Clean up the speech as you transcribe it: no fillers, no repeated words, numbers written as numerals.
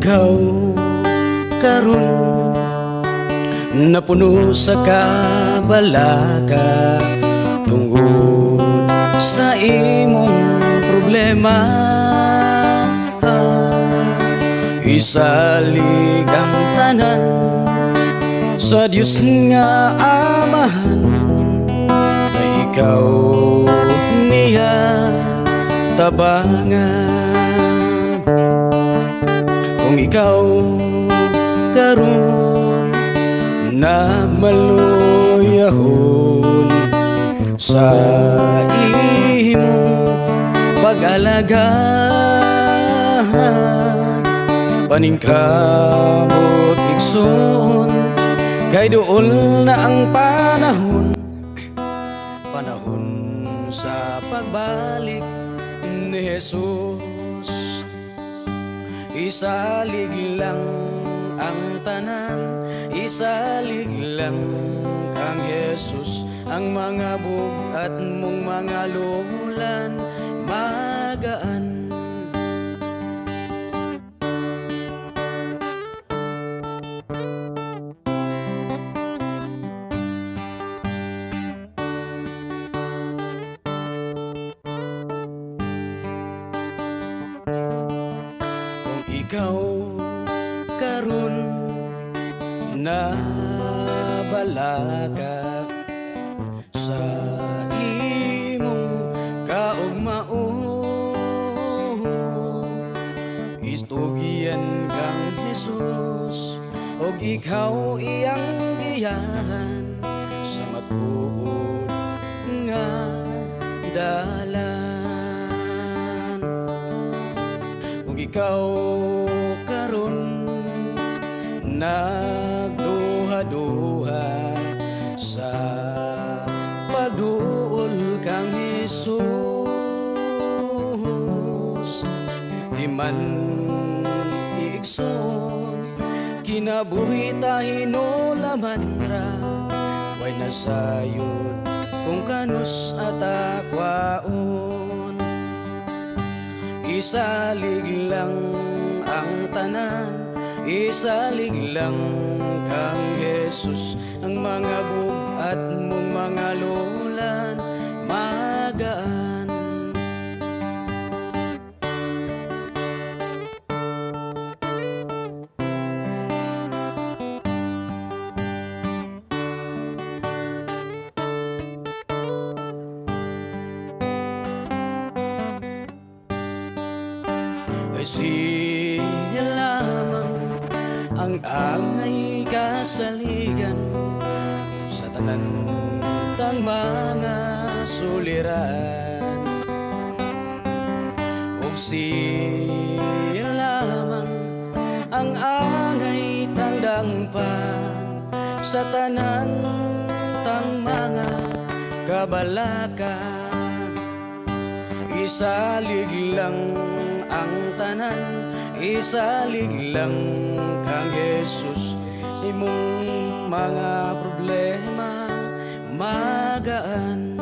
ikaw karon napuno sa kabalaka tungod sa imong problema. Isalig ang tanan sa Diyos nga Amahan, kay ikaw niya tabangan. Kung ikaw karon nagmaluyahon sa imong pag-alaga, paningkamot igsoon kay duol na ang panahon, panahon sa pagbalik ni Jesus. Isalig lang ang tanan, isalig lang kang Jesus. Ang mga bugat mong mga lulan magaan. Ikaw karon na balaka sa imong kaugmao, istugyan kang Jesus og ikaw iyang giyahan sa matuod nga dalan. Kung ikaw karon nagduha-duha sa pagduol kang Jesus, di man iigsoon kinabuhi tahinulaman ra, way nasayod kung kanus at akwaon. Isalig lang ang tanan, isalig lang kang Jesus. Ang mga bugat mong mga lulan magaan. Ay siya lamang ang angay kasaligan sa tanan tang mga suliran. Og siya lamang ang angay tangdangpan sa tanan tang mga kabalaka. Isalig lang ang tanan, isalig lang kang Jesus. Imong mga problema magaan.